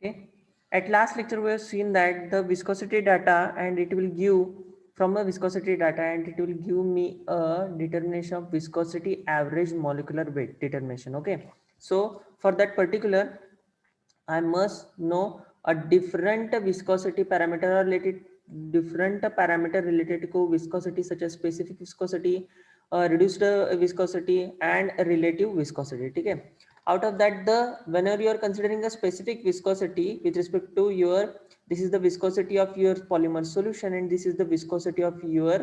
Okay. At last lecture, we have seen that the viscosity data, and it will give from the viscosity data, and it will give me a determination of viscosity average molecular weight determination. Okay. So for that particular, I must know a different viscosity parameter related different parameter related to viscosity, such as specific viscosity, reduced viscosity, and relative viscosity. Okay. Out of that, the whenever you are considering a specific viscosity with respect to your, this is the viscosity of your polymer solution, and this is the viscosity of your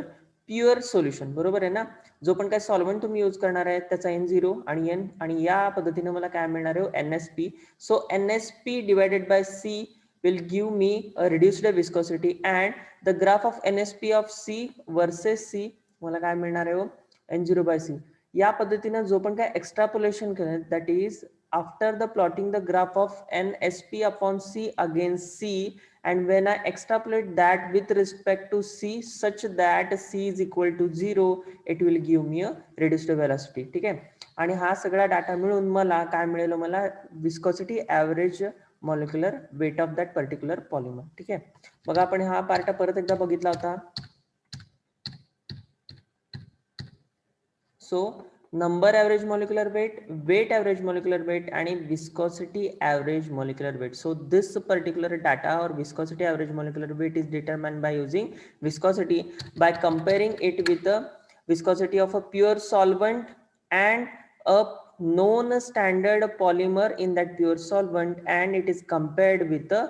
pure solution, बरोबर आहे ना. जो पण काय solvent तुम्ही use करणार आहे त्याचा N0 आणि N, आणि या पद्धतीने मला काय मिळणार आहे NSP. So NSP divided by C will give me a reduced viscosity, and the graph of NSP of C versus C मला काय मिळणार आहे N0 by C. या पद्धतीने जो पण काय एक्स्ट्रापोलेशन करेल, that is after the plotting the graph of NSP upon C against C, and when I extrapolate that with respect to C such that C is equal to 0, it will give me a reduced velocity. ठीक आहे. आणि हा सगळा data मिळून मला काय मिळेल, मला viscosity average molecular weight of that particular polymer. ठीक आहे. बघा आपण हा पार्ट परत एकदा बघितला होता. So number average molecular weight, weight average molecular weight, and viscosity average molecular weight. So this particular data or viscosity average molecular weight is determined by using viscosity by comparing it with the viscosity of a pure solvent and a known standard polymer in that pure solvent, and it is compared with the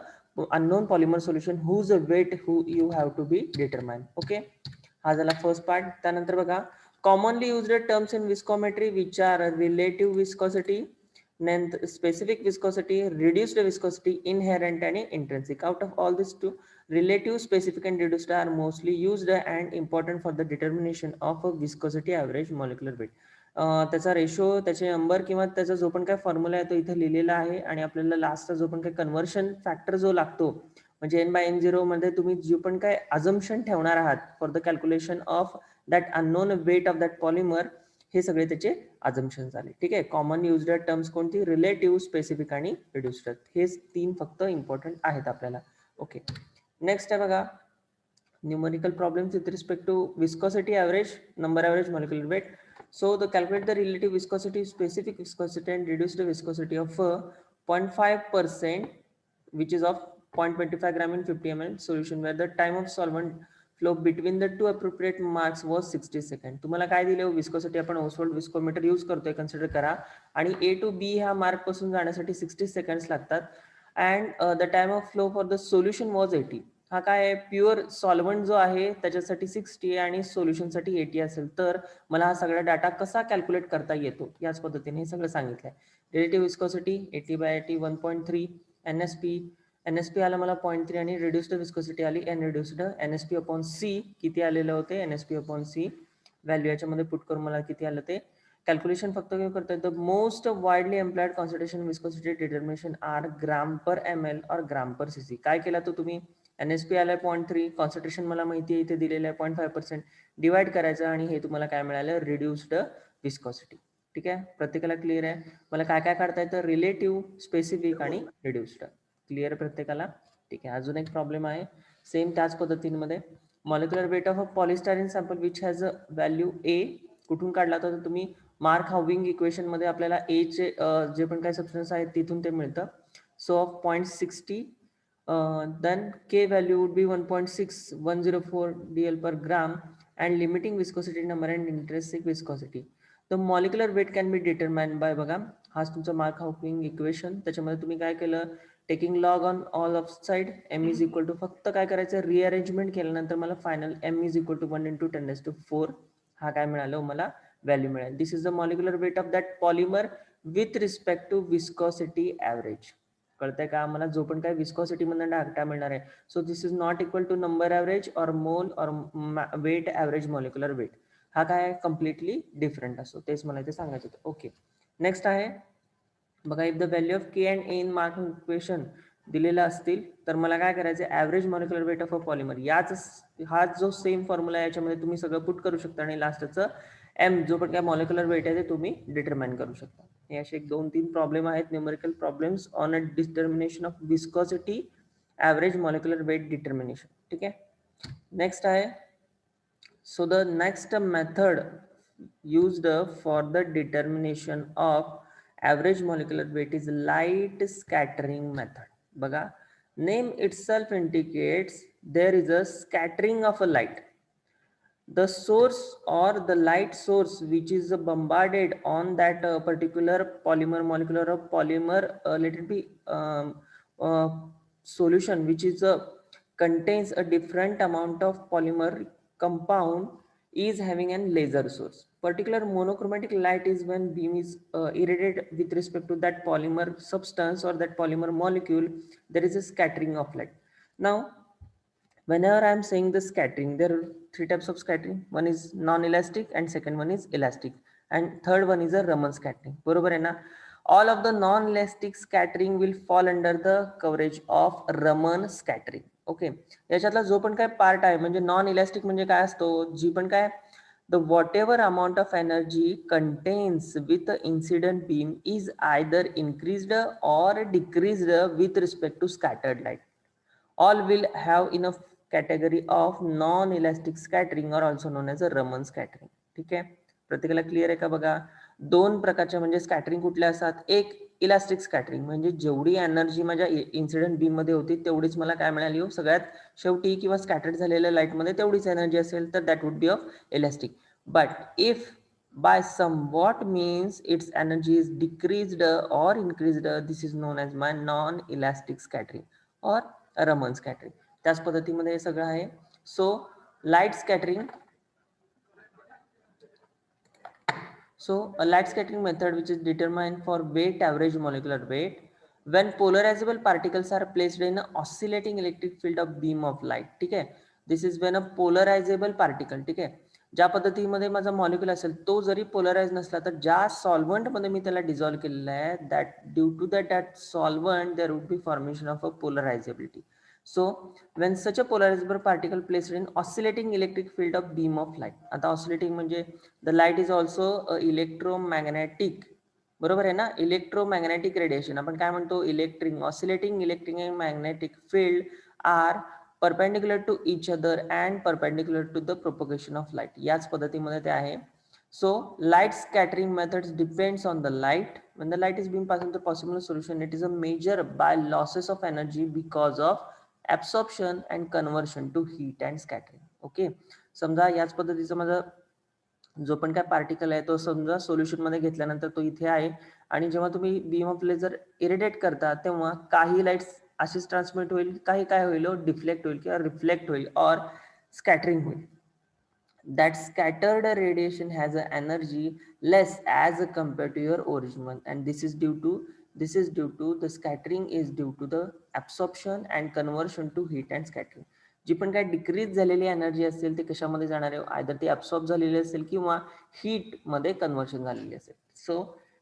unknown polymer solution whose weight who you have to be determined. Okay, हा झाला first part. त्यानंतर बघा, commonly used terms in viscometry which are relative viscosity, specific viscosity, reduced viscosity, inherent and intrinsic. Out of all these two, relative, specific and reduced are mostly used and important for the determination of a viscosity average molecular weight. त्याचा ratio, त्याचे number किंवा त्याचा जो पण काय formula आहे तो इथे लिहिलेला आहे, आणि आपल्याला लास्टचा जो पण काय कन्व्हर्शन फॅक्टर जो लागतो, म्हणजे N/N0 मध्ये तुम्ही जो पण काय अजम्पशन ठेवणार आहात for the calculation of that unknown weight of that polymer, हे सगळे त्याचे अजम्पशन झाले. ठीक आहे. कॉमन युज्ड टर्म्स कोणती, रिलेटिव्ह, स्पेसिफिक आणि रिड्युस्ड, हे तीन फक्त इम्पॉर्टंट आहेत आपल्याला. ओके. नेक्स्ट आहे बघा, numerical problems with respect to viscosity average, number average molecular weight. So the calculate the relative viscosity, specific viscosity and reduced viscosity of 0.5%, which is of 0.25 gram in 50 ml solution, where the time of solvent flow between the two appropriate marks was 60 seconds. तुम्हाला काय दिले हो, viscosity आपण Oswald viscometer use करतोय, consider करा, आणि A to B ह्या mark पासून जाण्यासाठी 60 सेकंड्स लागतात, and the time of flow for the solution was 80. हा काय आहे, प्युअर सॉल्व्हंट जो आहे त्याच्यासाठी 60 आणि सोल्युशनसाठी 80 असेल, तर मला हा सगळा डाटा कसा कॅल्क्युलेट करता येतो याच पद्धतीने हे सगळं सांगितलंय. रिलेटिव्ह विस्कोसिटी 80/80 1.3, एनएसपी आला मला 0.3, आणि रिड्युस्ड विस्कोसिटी आली N reduced NSP upon C. किती आलेलं होते, एनएसपी अपॉन सी व्हॅल्यू याच्यामध्ये पुट करून मला किती आलं ते कॅल्क्युलेशन फक्त काय करता येतं. Most widely employed concentration viscosity determination are gram पर ml और ग्राम पर cc. काय केला तो तुम्ही, एनएसपी आलाय 0.3, कॉन्सन्ट्रेशन मला माहिती आहे इथे दिलेलं आहे 0.5%, डिवाइड करायचं, आणि हे तुम्हाला काय मिळालं, रिड्युस्ड विस्कोसिटी. ठीक आहे. प्रत्येकाला क्लिअर आहे. मला काय काय काढता येतं, रिलेटिव्ह, स्पेसिफिक आणि रिड्युस्ड. क्लिअर प्रत्येकाला. ठीक आहे. अजून एक प्रॉब्लेम आहे सेम त्याच पद्धतीमध्ये, molecular weight of a polystyrene sample which has a value A. कुठून काढला होता तर तुम्ही मार्क हाउविंग इक्वेशन मध्ये आपल्याला ए चे जे पण काही सबस्टन्स आहेत तिथून ते मिळतं. So of 0.60, then K value would be 1.6104 dl per gram, and limiting viscosity number and intrinsic viscosity. The molecular weight can be determined by बघा हाच तुमचा मार्क हाउकिंग इक्वेशन. त्याच्यामध्ये तुम्ही काय केलं, taking log on all of side M is equal to, फक्त काय करायचं रिअरेंजमेंट केल्यानंतर मला final M is equal to 1 × 10⁴ हा काय मिळालं मला व्हॅल्यू मिळेल. This is the molecular weight of that polymer with respect to viscosity average. कळतंय का आम्हाला जो पण काय विस्कॉसिटी मधून डाटा मिळणार आहे. So this is not equal to number average और मोल और वेट ॲव्हरेज मॉलिक्युलर वेट. हा काय कम्प्लिटली डिफरंट असतो, तेच मला इथे सांगायचं होतं. ओके, नेक्स्ट आहे बघा, if the value of K and A in Mark equation दिलेला असतील तर मला काय करायचं, average molecular weight of a polymer, हा जो सेम फॉर्म्युला आहे याच्यामध्ये तुम्ही सगळं पुट करू शकता आणि लास्टचं एम जो पण काय मॉलिक्युलर वेट आहे ते तुम्ही डिटरमाइन करू शकता. हे असे 2-3 प्रॉब्लेम आहेत, numerical problems on a determination of viscosity average molecular weight determination. ठीक आहे, नेक्स्ट आहे, so the next method used for the determination of average molecular weight is light scattering method. बघा, name itself indicates there is a scattering of a light. The source or the light source which is bombarded on that particular polymer molecular or polymer, let it be uh, solution which is contains a different amount of polymer compound is having an laser source. Particular monochromatic light is when beam is irradiated with respect to that polymer substance or that polymer molecule, there is a scattering of light. Now whenever I am saying the scattering, there are three types of scattering. One is non-elastic and second one is elastic and third one is a Raman scattering. बरोबर आहे ना. All of the non-elastic scattering will fall under the coverage of Raman scattering. Okay, याच्यातला जो पण काय part आहे म्हणजे non elastic म्हणजे काय असतो, जी पण काय the whatever amount of energy contains with the incident beam is either increased or decreased with respect to scattered light. All will have enough category of non-elastic scattering or also known as a Raman scattering. ठीक आहे, प्रत्येकाला clear आहे का बघा. दोन प्रकारच्या म्हणजे scattering कुठल्या असतात, एक इलास्टिक स्कॅटरिंग म्हणजे जेवढी एनर्जी माझ्या इन्सिडेंट बीम मध्ये होती तेवढीच मला काय मिळाली हो सगळ्यात शेवटी, किंवा स्कॅटर्ड झालेल्या लाईट मध्ये तेवढीच एनर्जी असेल तर that would B of elastic. But if by somewhat means its energy is decreased or increased, this is known as my non-elastic scattering or Raman scattering. त्याच पद्धतीमध्ये हे सगळं आहे. So light scattering, so a light scattering method which is determined for weight average molecular weight when polarizable particles are placed in an oscillating electric field of beam of light. ठीक आहे, this is when a polarizable particle, ठीक आहे, ज्या पद्धतीमध्ये माझा molecule असेल तो जरी पोलराइज नसला तर ज्या सॉल्व्हंट मध्ये मी त्याला डिझॉल्व्ह केलेला आहे that due to that solvent there would be formation of a polarizability. So when such a polarizable particle placed in oscillating electric field of beam of light, आता oscillating म्हणजे the light is also electromagnetic, बरोबर आहे ना, electromagnetic radiation आपण काय म्हणतो, electric oscillating electric and magnetic field are perpendicular to each other and perpendicular to the propagation of light. याच पद्धतीमध्ये ते आहे. So light scattering methods depends on the light. When the light is being passed into possible solution, it is a measure by losses of energy because of absorption and conversion to heat and scattering. Okay, समजा याच पद्धतीचा माझा जो पण काय particle आहे तो समजा सोल्युशन मध्ये घेतल्यानंतर तो इथे आहे आणि जेव्हा तुम्ही बीम ऑफ लेझर इरिटेट करता तेव्हा काही लाईट्स अशीच ट्रान्समिट होईल, काही काय होईल डिफ्लेक्ट होईल किंवा रिफ्लेक्ट होईल और स्कॅटरिंग होईल. That scattered radiation has an energy less as compared to your original, and this is due to the scattering is due to the absorption and conversion to heat and scattering. जी पण काय decrease झालेली energy असेल ते कशामध्ये जाणार आहे, either ती absorb झालेली असेल किंवा हीट मध्ये कन्वर्शन झालेली असेल. So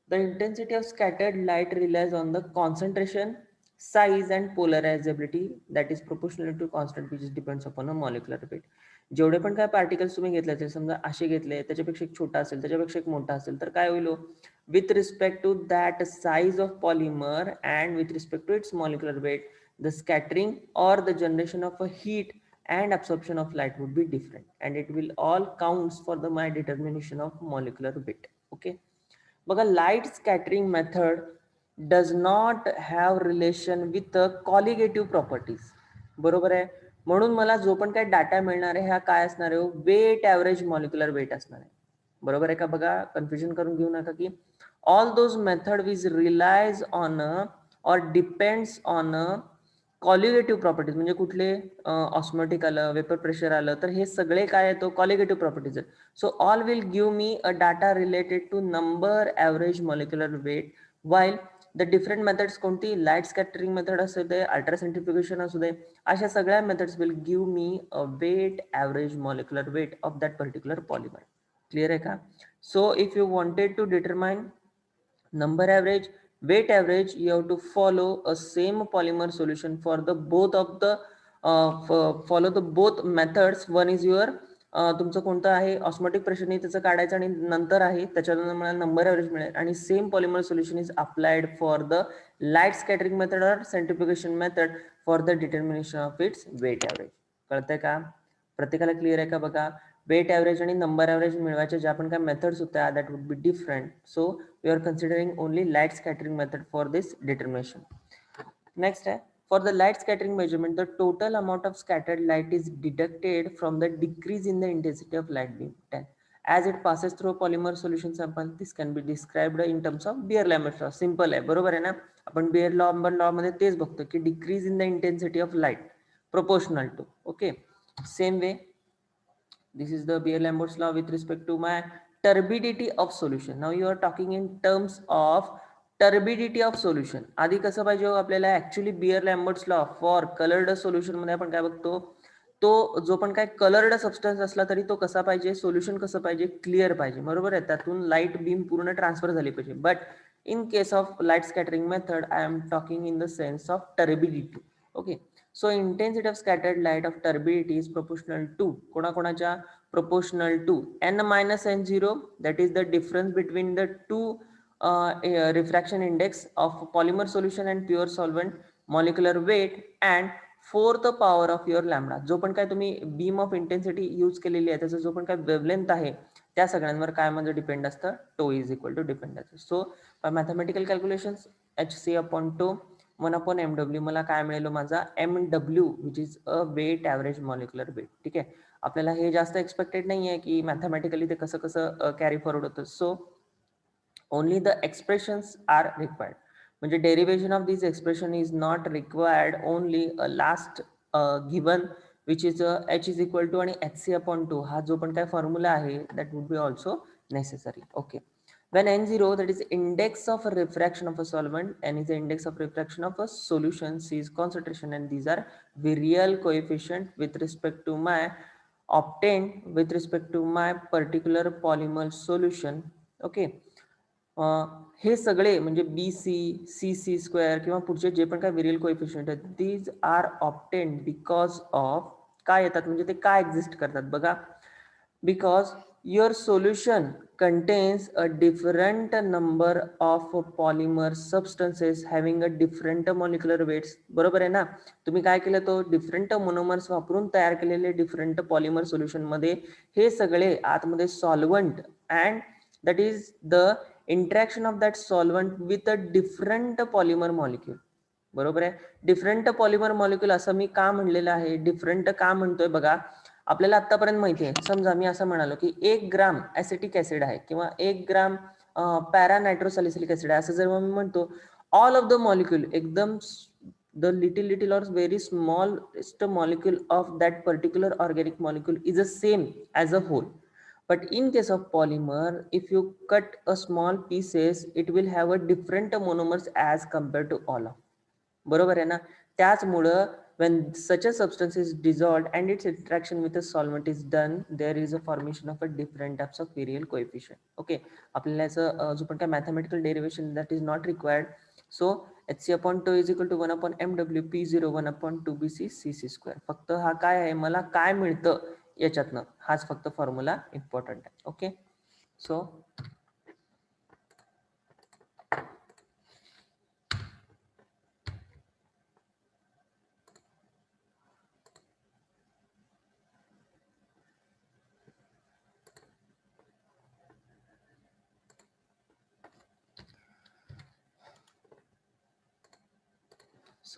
the intensity of scattered light relies on the concentration, size and polarizability that is proportional to constant which depends upon a molecular weight. जेवढे पण काय पार्टिकल्स तुम्ही घेतले असेल, समजा असे घेतले त्याच्यापेक्षा एक छोटा असेल त्याच्यापेक्षा एक मोठा असेल तर काय होईल, with respect to that size of polymer and with respect to its molecular weight the scattering or the generation of a heat and absorption of light would be different, and it will all counts for the my determination of molecular weight. Okay, बघा light scattering method does not have relation with the colligative properties. बरोबर आहे, म्हणून मला जो पण काही data मिळणार आहे हा काय असणार आहे, वेट ॲव्हरेज मॉलिक्युलर वेट असणार आहे. बरोबर आहे का? बघा, कन्फ्युजन करून घेऊ नका की all those method which relies on or depends on colligative properties, म्हणजे कुठले ऑस्मोटिक आलं, वेपर प्रेशर आलं, तर हे सगळे काय येतो, कॉलिगेटिव्ह प्रॉपर्टीज आहेत. So all will give me a data related to number average molecular weight, while the different methods कोणती, लाईट स्कॅटरिंग मेथड असू दे, अल्ट्रासेंट्रिफ्युगेशन असू दे, अशा सगळ्या methods will give me a weight average molecular weight of that particular polymer. Clear आहे का? So if you wanted to determine number average, weight average, you have to follow a same polymer solution for the both of the follow the both methods. One is your तुमचं कोणतं आहे, osmotic प्रेशरने त्याचं काढायचं आणि नंतर आहे त्याच्यानंतर मला नंबर ॲव्हरेज मिळेल, आणि same polymer solution is applied for the light scattering method और centrifugation method for the determination of its weight average. कळतंय का? प्रत्येकाला क्लिअर आहे का? बघा, वेट ॲव्हरेज आणि नंबर ॲव्हरेज मिळवायच्या ज्या पण काय मेथड्स होत्या that would be different. So we are considering only light scattering method for this determination. Next, for the light scattering measurement, the total amount of scattered light is deducted from the decrease in the intensity of light beam as it passes through a polymer solution sample. This can be described in terms of Beer-Lambert law. Simple आहे, बरोबर आहे ना? आपण Beer-Lambert law मध्ये तेच बघतो की decrease in the intensity of light proportional to. Okay, same way, this is the Beer-Lambert's law with respect to my turbidity of solution. Now you are talking in terms of turbidity of solution. आधी कसं पाहिजे आपल्याला, actually Beer-Lambert's law for coloured solution मध्ये आपण काय बघतो, तो जो पण काय कलर्ड सबस्टन्स असला तरी तो कसा पाहिजे, सोल्युशन कसं पाहिजे, क्लिअर पाहिजे. बरोबर आहे, त्यातून लाईट बीम पूर्ण ट्रान्सफर झाली पाहिजे. But in case of light scattering method I am talking in the sense of turbidity. Okay, so intensity of scattered light of turbidity is proportional to कोणाकोणाच्या, proportional to n minus n0, that is the difference between the two refraction index of polymer solution and pure solvent molecular weight and fourth power of your lambda. जो पण काय तुम्ही beam of intensity use केलेली आहे त्याचा जो पण काय वेवलेंथ आहे त्या सगळ्यांवर काय म्हणजे डिपेंड असतं, tau is equal to depend असतं. So by mathematical calculations HC upon tau 1 upon MW मला काय मिळेल, माझा MW which is a weight average molecular weight. ठीक आहे, आपल्याला हे जास्त एक्सपेक्टेड नाही आहे की मॅथमॅटिकली ते कसं कसं कॅरी फॉरवर्ड होतं. So only the expressions are required, म्हणजे derivation of this expression is not required, only a last given which is H is equal to आणि HC अपॉन 2 हा जो पण काय फॉर्म्युला आहे that would be also necessary. Okay, when n0, that is index of refraction of a solvent, n is the index of refraction of a solution, c is concentration, and these are virial coefficient with respect to my obtained with respect to my particular polymer solution. Okay, हे सगळे म्हणजे BC, CC square किंवा पुढचे जे पण काय virial coefficient आहेत, these are obtained because of काय येतात, म्हणजे ते काय एक्झिस्ट करतात बघा, because your solution contains a different number of polymer substances having a different molecular weights. बरोबर आहे ना? तुम्ही काय केलं, तो डिफरंट मोनोमर्स वापरून तयार केलेले डिफरंट पॉलिमर सोल्युशन मध्ये हे सगळे आतमध्ये solvent and that is the interaction of that solvent with a different polymer molecule. बरोबर आहे, डिफरंट पॉलिमर मॉलिक्यूल असं मी का म्हणलेलं आहे, डिफरंट का म्हणतोय बघा, आपल्याला आतापर्यंत माहिती आहे, समजा मी असं म्हणालो की 1 ग्राम ॲसिटिक ऍसिड आहे किंवा 1 ग्राम पॅरा नायट्रोसॅलिसिलिक ऍसिड आहे, असं जर मी म्हणतो, ऑल ऑफ द मॉलिक्यूल एकदम द लिटिल और very smallest molecule of that particular organic molecule is a same as a whole. But in case of polymer, if you cut a small pieces, it will have a different monomers as compared to all of. बरोबर आहे ना? त्याचमुळं when such a substance is dissolved and its interaction with a solvent is done, there is a formation of a different types of virial coefficient. Okay, आपल्याला याचं जो पण काय mathematical derivation that is not required. So HC upon 2 is equal to 1 upon MW P0 1 upon 2BC CC square. फक्त हा काय आहे, मला काय मिळतं याच्यातनं, हाच फक्त फॉर्म्युला इम्पॉर्टंट आहे. Okay, so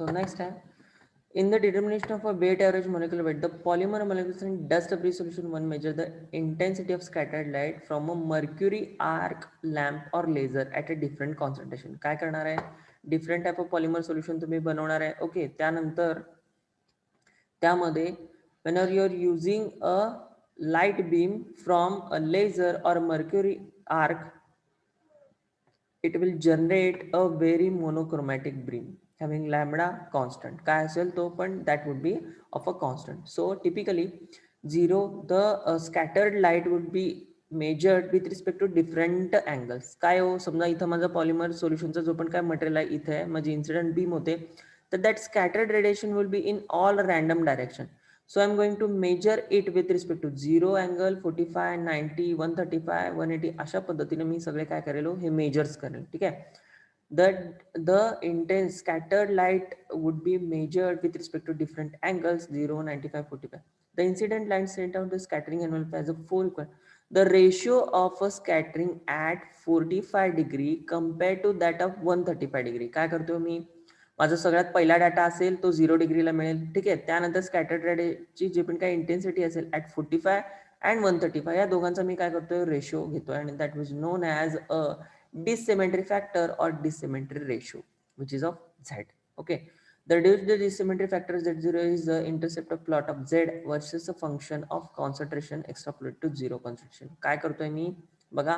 next time, In the determination of a weight average molecular weight, the polymer molecules in dust-free solution one measure the intensity of scattered light from a mercury arc lamp or laser at a different concentration. काय करणार आहे? Different type of polymer solution तुम्ही बनवणार आहे. Okay, त्यानंतर त्यामध्ये whenever you are using a light beam from a laser or mercury arc, it will generate a very monochromatic beam having lambda constant. काय असेल तो पण that would be of a constant. So typically zero, the scattered light would be measured with respect to different angles. काय हो, समजा इथं माझा polymer सोल्युशनचा जो पण काय मटेरियल आहे इथे माझी इन्सिडेंट बीम होते, तर that scattered radiation will be in all random direction. So I'm going to measure it with respect to 0 angle, 45, 90, 135, 180 अशा पद्धतीने मी सगळे काय करेल हे मेजर्स करेल. ठीक आहे. The intense scattered light would be measured with respect to different angles 0, 95, 45. The incident light sent out the scattering envelope as a 4 equal. The ratio of a scattering at 45 degree compared to that of 135 degree. काय करतो मी? माझा सगळ्यात पहिला data असेल तो 0 डिग्रीला मिळेल. ठीक आहे. त्यानंतर स्कॅटर्ड रेडिएची जी पण काही इंटेन्सिटी असेल ॲट 45 अँड 135 या दोघांचा मी काय करतोय रेशो घेतोय आणि that was non as a dissymmetry factor or dissymmetry ratio, which is of Z. Okay. The dissymmetry factor Z0 is the intercept of plot of Z versus a function of concentration extrapolate to zero concentration. काय करतोय मी? बघा,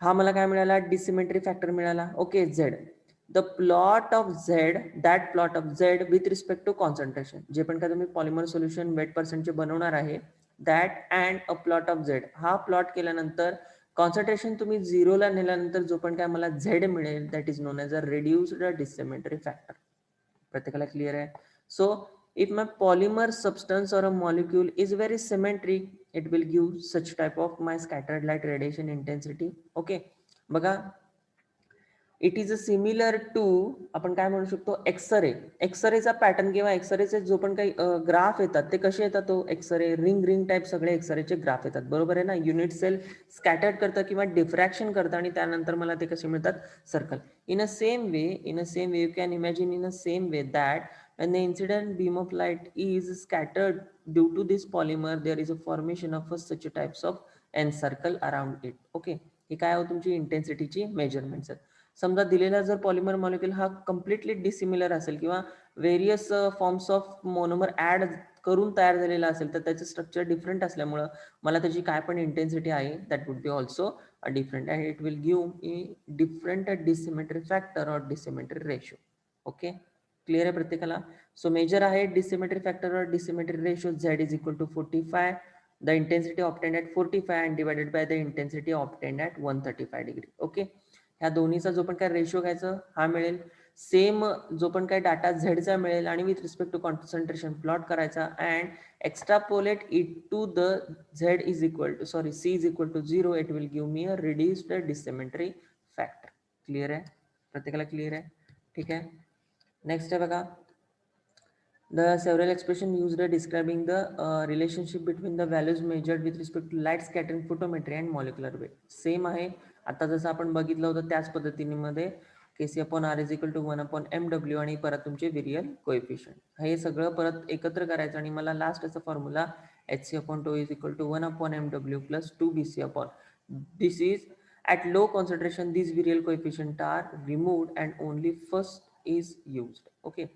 हा मला काय मिळाला? Dissymmetry factor मिळाला. Okay, Z. The plot of Z, that plot of Z with respect to concentration, जे पण काय तुम्ही पॉलिमर सोल्युशन वेट पर्सेंटचे बनवणार आहे, that and a plot of Z, हा प्लॉट केल्यानंतर कॉन्सन्ट्रेशन तुम्ही झिरोला नेल्यानंतर जो पण काय मला झेड मिळेल that is non as a reduced dissymmetry factor. प्रत्येकाला क्लिअर आहे? So if my polymer substance or a molecule is very symmetric, it will give such type of my scattered light radiation intensity. Okay, बघा, it is a similar to, आपण काय म्हणू शकतो, x ray. एक्सरेचा pattern किंवा एक्सरेचे जो पण काही ग्राफ येतात ते कसे येतात? तो एक्सरे रिंग रिंग टाईप सगळे एक्सरेचे ग्राफ येतात, बरोबर आहे ना. युनिट सेल स्कॅटर्ड करतं किंवा डिफ्रॅक्शन करतं आणि त्यानंतर मला ते कसे मिळतात? Circle. In a same way you can imagine in a same way that when the incident beam of light is scattered due to this polymer, there is a formation of such types of encircle around it. Okay, ही काय हो तुमची इंटेन्सिटीची measurements आहेत. समजा दिलेला जर polymer molecule हा कम्प्लिटली डिसिमिलर असेल किंवा various forms of monomer add करून तयार झालेला असेल तर त्याचं स्ट्रक्चर डिफरंट असल्यामुळं मला त्याची काय पण इंटेन्सिटी आहे that would be also a different and it will give me different dissymmetry factor और डिसिमेट्री रेशो. ओके, क्लिअर आहे प्रत्येकाला? सो मेजर आहे डिसिमेट्री फॅक्टर और dissymmetry ratio Z is equal to 45, the intensity obtained at 45 and divided by the intensity obtained at 135 degree. Okay, ह्या दोन्हीचा जो पण काय रेशो घ्यायचा हा मिळेल. सेम जो पण काय डाटा झेडचा मिळेल आणि with respect to concentration plot करायचा and extrapolate it to the Z is equal to C is equal to 0. It will give me a reduced dissymmetry factor. Clear आहे? प्रत्येकाला क्लिअर आहे? ठीक आहे. नेक्स्ट आहे बघा, the several expression used describing the relationship between the values measured with respect to light scattering photometry and molecular weight. सेम आहे. आता जसं आपण बघितलं होतं त्याच पद्धतीने KC upon R is equal to 1/mw आणि परत तुमचे विरियल कोएफिशियंट, हे सगळं परत एकत्र करायचं आणि मला लास्ट असा formula HC/2 is equal to 1/mw plus 2bc upon this is at low concentration these virial coefficient are removed and only first is used. Okay,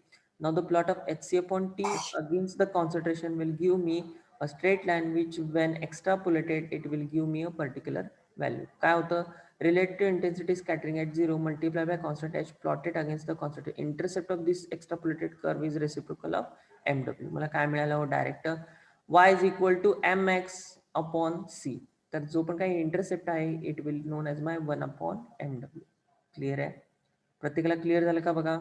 now the plot of HC/T against the concentration will give me a straight line which when extrapolated it will give me a particular value. काय होतं? Relative intensity scattering at 0 multiplied by constant H plotted against the constant intercept of this extrapolated curve is reciprocal of mw. मला काय मिळालं हो? Direct y is equal to mx upon c. तर जो पण काही इंटरसेप्ट आहे it will known as my 1/mw. Clear आहे? प्रत्येकाला क्लिअर झालं का? बघा,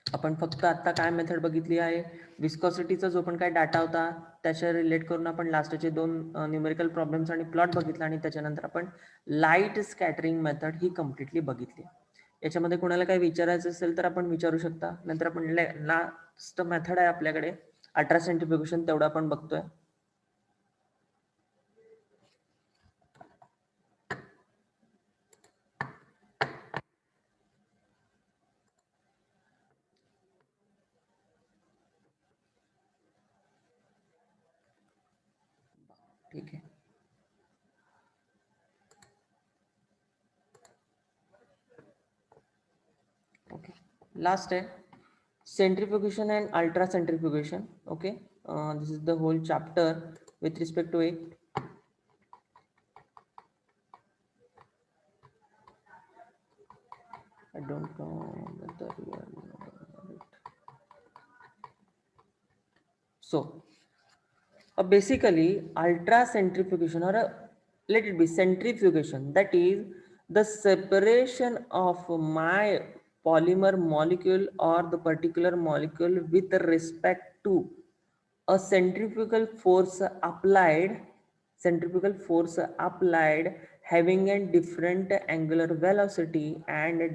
आपण फक्त आता काय मेथड बघितली आहे, विस्कॉसिटीचा जो पण काय डाटा होता त्याच्या रिलेट करून आपण लास्टचे 2 न्यूमेरिकल प्रॉब्लेम्स आणि प्लॉट बघितला आणि त्याच्यानंतर आपण लाईट स्कॅटरिंग मेथड ही कम्प्लिटली बघितली. याच्यामध्ये कोणाला काही विचारायचं असेल तर आपण विचारू शकता. नंतर आपण लास्ट मेथड आहे आपल्याकडे अल्ट्रा सेंट्रिफ्युगेशन, तेवढं आपण बघतोय. ठीक है. Okay, last है centrifugation and ultra centrifugation. Okay, this is the whole chapter with respect to it. I don't know whether you are it. So basically ultra centrifugation, or let it be centrifugation, that is the separation of my polymer molecule or the particular molecule with respect to a centrifugal force applied having a different angular velocity and a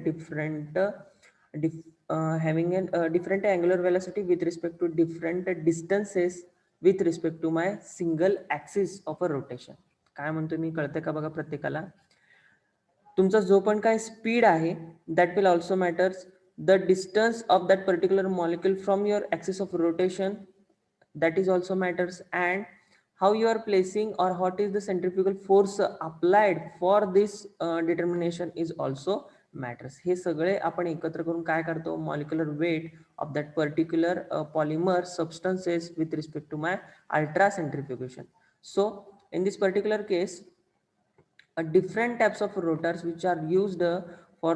having a different angular velocity with respect to different distances with respect to my single axis of a rotation. काय म्हणतो मी, कळते का बघा प्रत्येकाला. तुमचा जो पण काय स्पीड आहे that will also matters, the distance of that particular molecule from your axis of rotation, that is also matters, and how you are placing or what is the centrifugal force applied for this determination is also matters. हे सगळे आपण एकत्र करून काय करतो, molecular weight of that particular polymer substances with respect to my ultra centrifugation. So in this particular case different types of rotors which are used for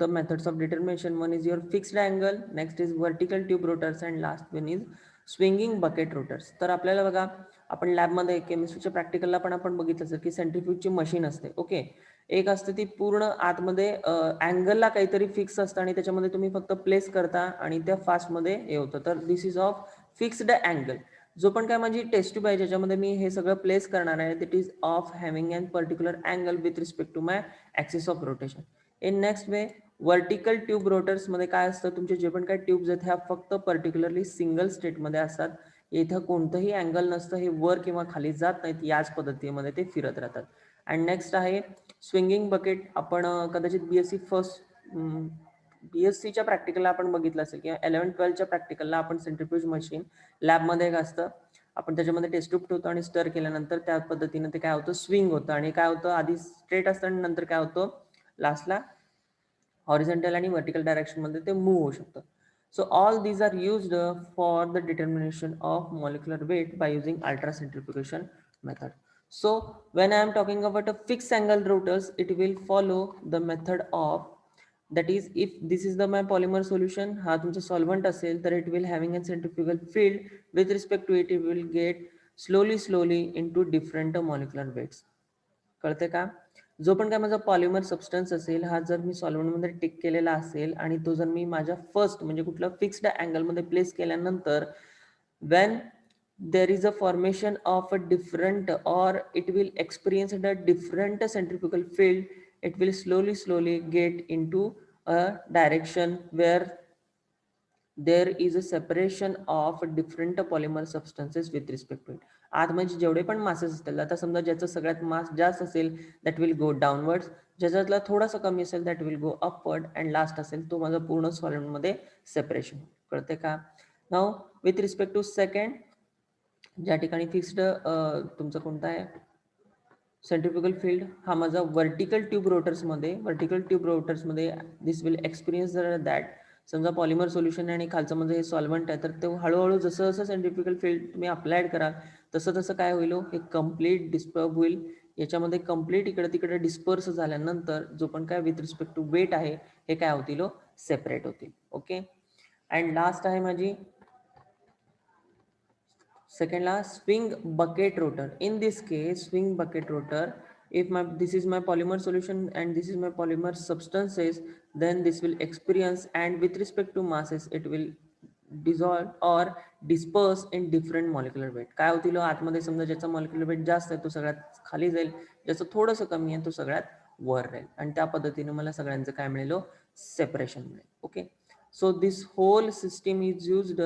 the methods of determination. One is your fixed angle, next is vertical tube rotors, and last one is swinging bucket rotors. तर आपल्याला बघा, आपण लॅबमध्ये केमिस्ट्रीच्या प्रॅक्टिकलला पण आपण बघितलं असेल की सेंट्रिफ्यूजची मशीन असते. ओके, एक असते ती पूर्ण आतमध्ये अँगलला काहीतरी फिक्स असतं आणि त्याच्यामध्ये तुम्ही फक्त प्लेस करता आणि त्या फास्टमध्ये हे होतं. तर दिस इज ऑफ फिक्स्ड अँगल. जो पण काय माझी टेस्ट ट्यूब आहे ज्याच्यामध्ये मी हे सगळं प्लेस करणार आहे, that is of having an particular angle with respect to my axis of rotation. In next way vertical tube rotors मध्ये काय असतं, तुमचे जे पण काय ट्यूब्स आहेत ह्या फक्त पर्टिक्युलरली सिंगल स्टेटमध्ये असतात. इथं कोणतंही अँगल नसतं, हे वर किंवा खाली जात नाहीत, याच पद्धतीमध्ये ते फिरत राहतात. अँड नेक्स्ट आहे स्विंगिंग बकेट. आपण कदाचित बीएससीच्या प्रॅक्टिकलला आपण बघितलं असेल किंवा 11-12च्या प्रॅक्टिकलला आपण सेंट्रिफ्यूज मशीन लॅबमध्ये एक असतं, आपण त्याच्यामध्ये टेस्ट ट्यूब ठेवतो आणि स्टर केल्यानंतर त्या पद्धतीने ते काय होतं, स्विंग होतं. आणि काय होतं, आधी स्ट्रेट असतं आणि नंतर काय होतं, लास्टला हॉरिझॉन्टल आणि वर्टिकल डायरेक्शन मध्ये ते मूव्ह होऊ शकतं. So all these are used for the determination of molecular weight by using ultra centrifugation method. So when I am talking about a fixed angle rotors, it will follow the method of, that is if this is the my polymer solution, हा तुमचा solvent असेल तर it will having a centrifugal field with respect to it will get slowly into different molecular weights. कळते का. जो पण काय माझा पॉलिमर सबस्टन्स असेल हा जर मी सॉल्व्हेंटमध्ये टिक केलेला असेल आणि तो जर मी माझ्या फर्स्ट म्हणजे कुठल्या फिक्स्ड अँगलमध्ये प्लेस केल्यानंतर when there is a formation of a different, or it will experience a different centrifugal field, it will slowly get into a direction where there is a separation of different polymer substances with respect to it. आत म्हणजे जेवढे पण masses असतील, आता समजा ज्याचं सगळ्यात mass जास्त असेल दॅट विल गो डाऊनवर्ड्स, ज्याच्यातला थोडासा कमी असेल that will go upward, and last असेल तो माझा पूर्ण सॉलिडमध्ये सेपरेशन. कळते का. Now with respect to second, ज्या ठिकाणी फिक्स्ड तुमचं कोणता आहे सेंट्रिफ्युगल फील्ड, हा माझा वर्टिकल ट्यूब रोटर्समध्ये दिस विल एक्सपिरियन्स दॅट. समजा पॉलिमर सोल्युशन आणि खालचं म्हणजे हे सॉल्व्हंट आहे, तर ते हळूहळू जसं जसं सेंट्रिफ्युगल फील्ड तुम्ही अप्लायड कराल तसं तसं काय होईल, हे कम्प्लीट डिस्टर्ब होईल. याच्यामध्ये कम्प्लीट इकडे तिकडे डिस्पर्स झाल्यानंतर जो पण काय विथ रिस्पेक्ट टू वेट आहे हे काय होतील, सेपरेट होतील. ओके, अँड लास्ट आहे माझी second last swing bucket rotor. In this case swing bucket rotor, if this is my polymer solution and this is my polymer substances, then this will experience, and with respect to masses it will dissolve or disperse in different molecular weight. काय होतील, आतमध्ये समजा ज्याचा molecular weight जास्त आहे तो सगळ्यात खाली जाईल, ज्याचं थोडंसं कमी आहे तो सगळ्यात वर राहील, आणि त्या पद्धतीने मला सगळ्यांचं काय मिळेल, सेपरेशन मिळेल. Okay, so this whole system is used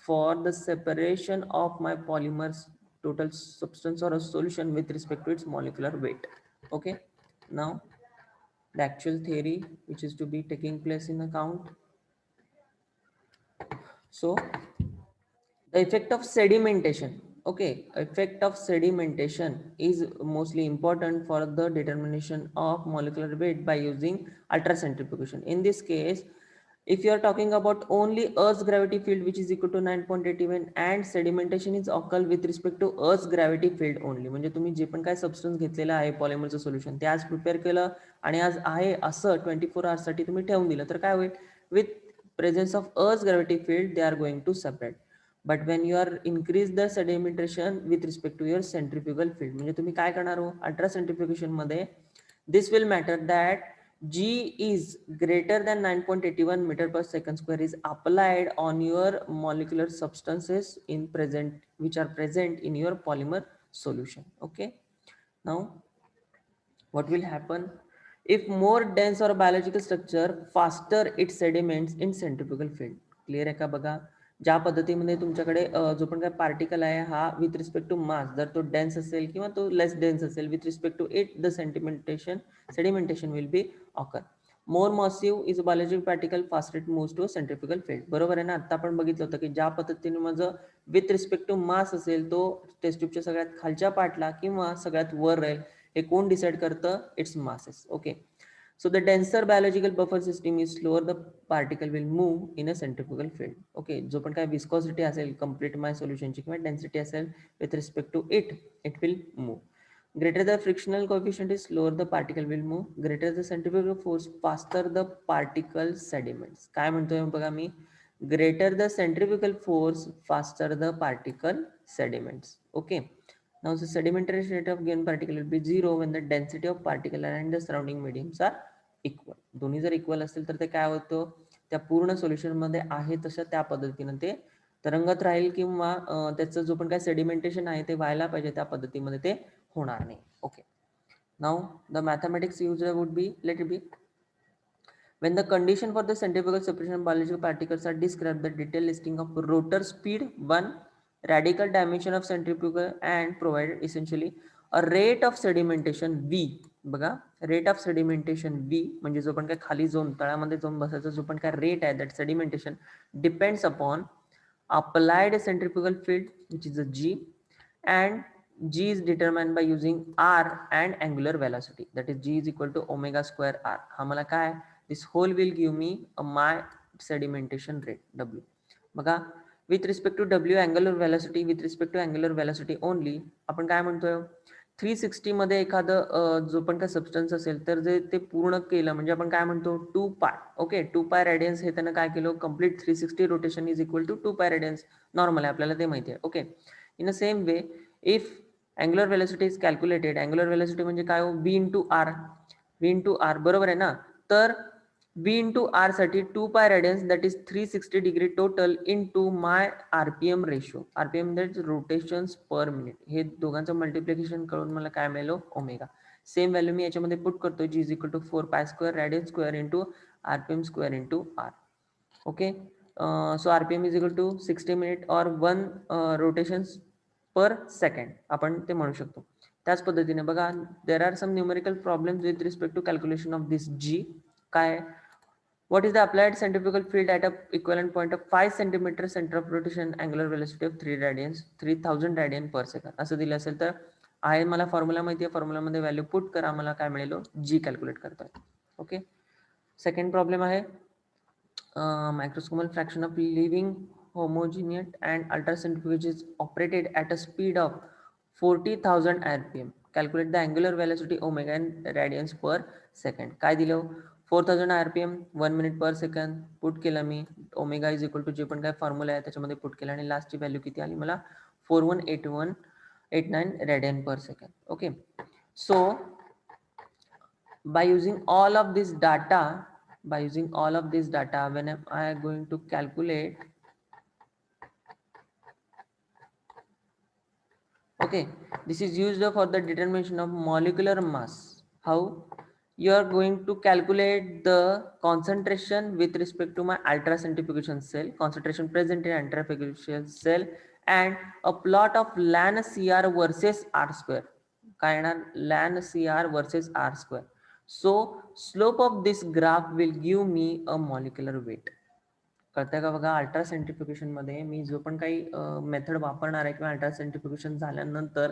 for the separation of my polymer's total substance or a solution with respect to its molecular weight. Okay, now the actual theory which is to be taking place in account. So the effect of sedimentation, Okay, effect of sedimentation is mostly important for the determination of molecular weight by using ultracentrifugation. In this case, if you are talking about only Earth's gravity field, which is equal to 9.81, and sedimentation is occur with respect to Earth's gravity field only. म्हणजे तुम्ही जे पण काय substance घेतलेलं आहे पॉलिमरचं solution ते आज prepare केलं आणि आज आहे असं 24 आवर्ससाठी तुम्ही ठेवून दिलं तर काय होईल, with presence of Earth's gravity field they are going to separate. But when you are increase the sedimentation with respect to your centrifugal field, म्हणजे तुम्ही काय करणार हो अल्ट्रा सेंट्रिफ्युगेशन मध्ये, this will matter that G is greater than 9.81 meter per second square is applied on your molecular substances in present which are present in your polymer solution. Okay, now what will happen if more dense or biological structure faster it sediments in centrifugal field. Clear आहे का बघा, ज्या पद्धतीमध्ये तुमच्याकडे जो पण काय particle आहे हा विथ रिस्पेक्ट टू मास जर तो डेन्स असेल किंवा तो लेस डेन्स असेल with respect to it the sedimentation will be occur. More massive is biological particle fast it moves to centrifugal field. बरोबर आहे ना, आता आपण बघितलं होतं की ज्या पद्धतीने माझं विथ रिस्पेक्ट टू मास असेल तो टेस्ट ट्यूबच्या सगळ्यात खालच्या पार्टला किंवा सगळ्यात वर राहील, हे कोण डिसाइड करतं, it's masses. Okay, so the denser biological buffer system is slower the particle will move in a centrifugal field. Okay, जो पण काय viscosity असेल complete my solution ची किंवा density असेल with respect to it will move. Greater the frictional coefficient is slower the particle will move. Greater the centrifugal force faster the particle sediments. काय म्हणतोय बघा मी, greater the centrifugal force faster the particle sediments. Okay, now the sedimentary rate of given particle will be zero when the density of particle and the surrounding mediums are equal. दोन्ही जर equal असतील तर ते काय होतं, त्या पूर्ण solution मध्ये आहे तशा त्या पद्धतीने ते तरंगत राहील किंवा त्याचं जो पण काय सेडिमेंटेशन आहे ते व्हायला पाहिजे त्या पद्धतीमध्ये ते होणार नाही. Okay, now the mathematics use would be, let it be, when the condition for the centrifugal separation of biological particles are described, the detailed listing of rotor speed 1, radical dimension of centrifugal and provided essentially a rate of sedimentation v. बघा, rate of sedimentation v म्हणजे जो पण काय खाली zone तळामध्ये zone बसायचा जो पण काय रेट आहे, that sedimentation depends upon applied centrifugal field which is a g, and g is determined by using r and angular velocity, that is g is equal to omega square r. हा मला काय, this whole will give me a my sedimentation rate w. बघा, with respect to w angular velocity, with respect to angular velocity only आपण काय म्हणतोय, 360 मध्ये एखादं जो पण काय सबस्टन्स असेल तर जे ते पूर्ण केलं म्हणजे आपण काय म्हणतो 2 पाय. ओके, 2 पाय रेडियन्स हे त्यानं काय केलं, complete 360 rotation is equal to 2 pi radians. Normal आहे आपल्याला ते माहिती आहे. Okay, in a same way if angular velocity is calculated, angular velocity म्हणजे काय हो, B into R, B into R, बरोबर आहे ना. तर बी इंटू आर साठी 2 pi Radiance that is 360 degree total into my RPM ratio, RPM that rotations per minute, हे दोघांचं मल्टिप्लिकेशन करून मला काय मिळालं, ओमेगा. सेम व्हॅल्यू मी याच्यामध्ये पुट करतो, जी is equal to 4 pi square radian square into RPM square into R. Okay, so RPM is equal to 60 minute और 1 rotations पर second आपण ते म्हणू शकतो. त्याच पद्धतीने बघा, there are some numerical problems with respect to calculation of this G. काय, what is the applied centrifugal field at a equivalent point of 5 centimeter center of rotation, angular velocity of 3 radians 3000 radian per second असं दिलं असेल तर आहे, मला formula माहिती आहे, फॉर्म्युलामध्ये value put करा, मला काय मिळेल, जी कॅल्क्युलेट करता. ओके, सेकंड प्रॉब्लेम आहे microscopic fraction of living homogeneous and ultracentrifuge is operated at a speed of 40,000 rpm. Calculate the angular velocity omega in radians per second. काय दिलं, 4000 rpm 1 minute per second put केलं मी, omega is equal to जे पण काय formula आहे त्याच्यामध्ये put केलं आणि लास्टची व्हॅल्यू किती आली मला, 418189 radian per second. Okay, so by using all of this data, by using all of this data, when I am going to calculate, okay, this is used for the determination of molecular mass. How you are going to calculate the concentration with respect to my ultracentrifugation cell, concentration present in ultracentrifugation cell, and a plot of ln CR versus R square. काय येणार, ln CR versus R square. So slope of this graph will give me a molecular weight. कळतंय का बघा. Ultra सेंट्रिफ्युगेशन मध्ये मी जो पण काही method वापरणार आहे किंवा अल्ट्रा सेंट्रिफ्युगेशन झाल्यानंतर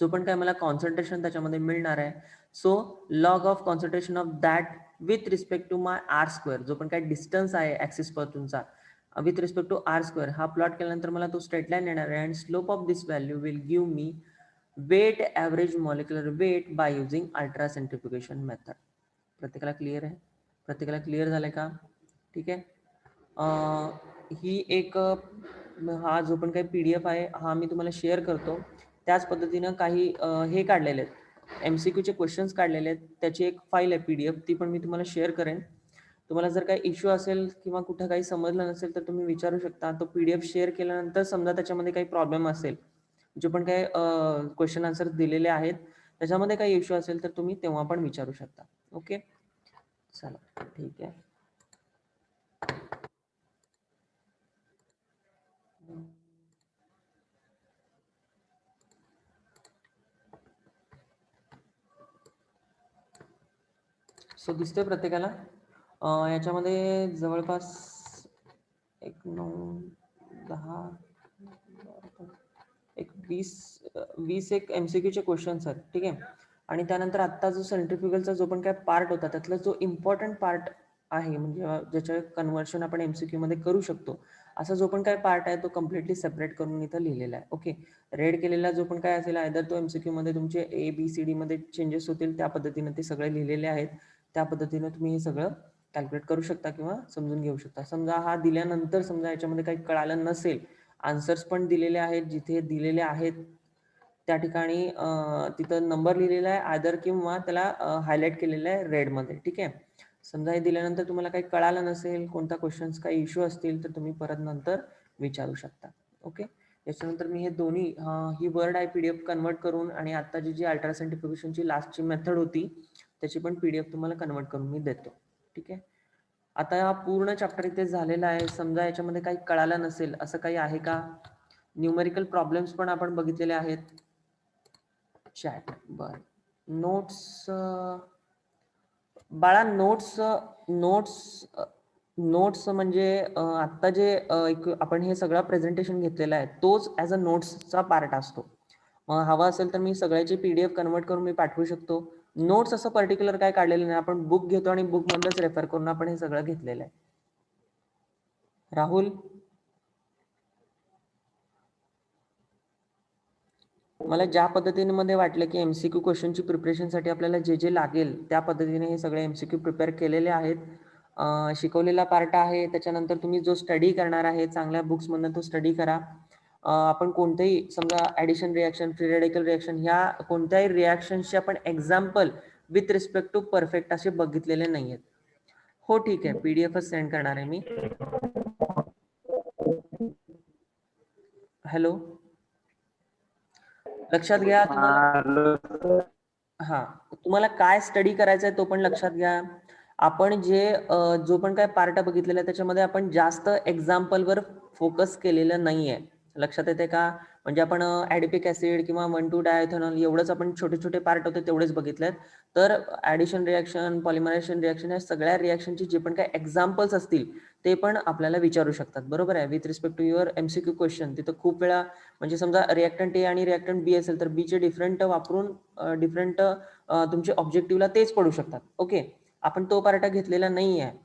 जो पण काही मला कॉन्सन्ट्रेशन त्याच्यामध्ये मिळणार आहे, so log of concentration of that with respect to my R square, जो पण काही डिस्टन्स आहे ऍक्सिस पासूनचा with respect to R square, हा प्लॉट केल्यानंतर मला तो स्ट्रेट लाईन येणार आहे and slope of this value will give me weight average molecular weight by using ultra centrifugation method. प्रत्येकाला क्लिअर आहे? प्रत्येकाला क्लिअर झालंय का? ठीक आहे. ही एक हा जो पण काही PDF आहे हा मी तुम्हाला शेअर करतो. त्याच पद्धतीनं काही हे काढलेले आहेत, MCQचे क्वेश्चन्स काढलेले आहेत, त्याची एक फाईल आहे PDF, ती पण मी तुम्हाला शेअर करेन. तुम्हाला जर काही इश्यू असेल किंवा कुठं काही समजलं नसेल तर तुम्ही विचारू शकता. तो PDF शेअर केल्यानंतर समजा त्याच्यामध्ये काही प्रॉब्लेम असेल, जो पण काही क्वेश्चन आन्सर दिलेले आहेत त्याच्यामध्ये काही इश्यू असेल तर तुम्ही तेव्हा पण विचारू शकता. ओके, चला ठीक आहे. सो दिसतोय प्रत्येकाला? याच्यामध्ये जवळपास 1 9 10 एक 20 एक MCQचे क्वेश्चन्स आहेत. ठीक आहे. आणि त्यानंतर आत्ता जो सेंट्रिफ्युगलचा जो पण काय पार्ट होता त्यातला जो इम्पॉर्टंट पार्ट आहे, म्हणजे ज्याच्या कन्व्हर्शन आपण MCQ मध्ये करू शकतो, असा जो पण काय पार्ट आहे तो कम्प्लिटली सेपरेट करून इथं लिहिलेला आहे. ओके, रेड केलेला जो पण काय असेल आयदर तो MCQ मध्ये तुमचे ABCD मध्ये चेंजेस होतील, त्या पद्धतीने ते सगळे लिहिलेले आहेत. त्या पद्धतीने तुम्ही हे सगळं कॅल्क्युलेट करू शकता किंवा समजून घेऊ शकता. समजा हा दिल्यानंतर समजा याच्यामध्ये काही कळालं नसेल, आन्सर्स पण दिलेले आहेत, जिथे दिलेले आहेत त्या ठिकाणी तिथं नंबर लिहिलेला आहे आदर किंवा त्याला हायलाइट केलेलं आहे रेडमध्ये. ठीक आहे. समजा हे दिल्यानंतर तुम्हाला काही कळालं नसेल, कोणता क्वेश्चन्स काही इश्यू असतील तर तुम्ही परत नंतर विचारू शकता. ओके, याच्यानंतर मी हे दोन्ही ही वर्ड आहे PDF कन्वर्ट करून आणि आत्ताची जी अल्ट्रा सेंट्रिफ्युगेशनची लास्टची मेथड होती त्याची पण PDF तुम्हाला कन्वर्ट करून मी देतो. ठीक आहे. आता हा पूर्ण चॅप्टर इथे झालेला आहे. समजा याच्यामध्ये काही कळालं नसेल असं काही आहे का? न्यूमेरिकल प्रॉब्लेम्स पण आपण बघितलेले आहेत. चॅट बर, नोट्स बाळा, नोट्स नोट्स म्हणजे आत्ता जे आपण हे सगळं प्रेझेंटेशन घेतलेलं आहे तोच ॲज अ नोट्सचा पार्ट असतो. मग हवा असेल तर मी सगळ्याची PDF कन्वर्ट करून मी पाठवू शकतो. नोट्स असं पर्टिक्युलर काय काढलेलं नाही, आपण बुक घेतो आणि बुकमधूनच रेफर करून आपण हे सगळं घेतलेलं आहे. राहुल, मला ज्या पद्धतीने मध्ये वाटलं की MCQ क्वेश्चनची प्रिपरेशनसाठी आपल्याला जे जे लागेल त्या पद्धतीने हे सगळे MCQ प्रिपेअर केलेले आहेत. शिकवलेला पार्ट आहे. त्याच्यानंतर तुम्ही जो स्टडी करणार आहे चांगल्या बुक्समधून तो स्टडी करा. आपण कोणतेही समजा addition reaction, free radical reaction, ह्या कोणत्याही रिॲक्शनचे आपण example with respect to perfect असे बघितलेले नाही आहेत. हो ठीक आहे, PDFच सेंड करणार आहे मी. हॅलो, लक्षात घ्या तुम्हाला, हा, तुम्हाला काय स्टडी करायचा आहे तो पण लक्षात घ्या. आपण जे जो पण काय पार्ट बघितलेला आहे त्याच्यामध्ये आपण जास्त एक्झाम्पलवर फोकस केलेलं नाहीये. लक्षात येते का? म्हणजे आपण ॲडिपिक ऍसिड किंवा 1,2 डायथेनॉल एवढंच आपण छोटे छोटे पार्ट होते तेवढेच बघितलेत. तर ॲडिशन रिॲक्शन, पॉलिमरायझेशन रिॲक्शन या सगळ्या रिॲक्शनची जे पण काय एक्झाम्पल्स असतील ते पण आपल्याला विचारू शकतात. बरोबर आहे. With respect to your MCQ question तिथं खूप वेळा म्हणजे समजा रिॲक्टंट A आणि रिॲक्टंट B असेल तर B चे डिफरंट वापरून डिफरंट तुमचे ऑब्जेक्टिव्हला तेच पडू शकतात. ओके, आपण तो पार्ट घेतलेला नाही आहे.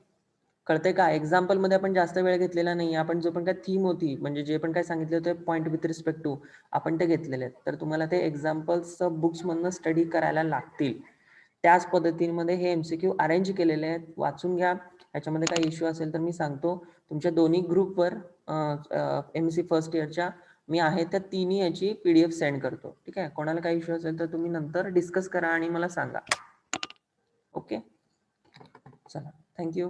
कळते का? एक्झाम्पल मध्ये आपण जास्त वेळ घेतलेला नाही. आपण जो पण काय थीम होती म्हणजे जे पण काय सांगितले होते पॉईंट विथ रिस्पेक्ट टू आपण ते घेतलेले आहेत. तर तुम्हाला ते एक्झाम्पल्स बुक्समधनं स्टडी करायला लागतील. त्याच पद्धतीमध्ये हे MCQ अरेंज केलेले आहेत, वाचून घ्या. याच्यामध्ये काही इश्यू असेल तर मी सांगतो. तुमच्या दोन्ही ग्रुपवर MSc फर्स्ट इयरच्या मी आहे त्या तिन्ही याची PDF सेंड करतो. ठीक आहे. कोणाला काही इश्यू असेल तर तुम्ही नंतर डिस्कस करा आणि मला सांगा. ओके, चला, थँक्यू.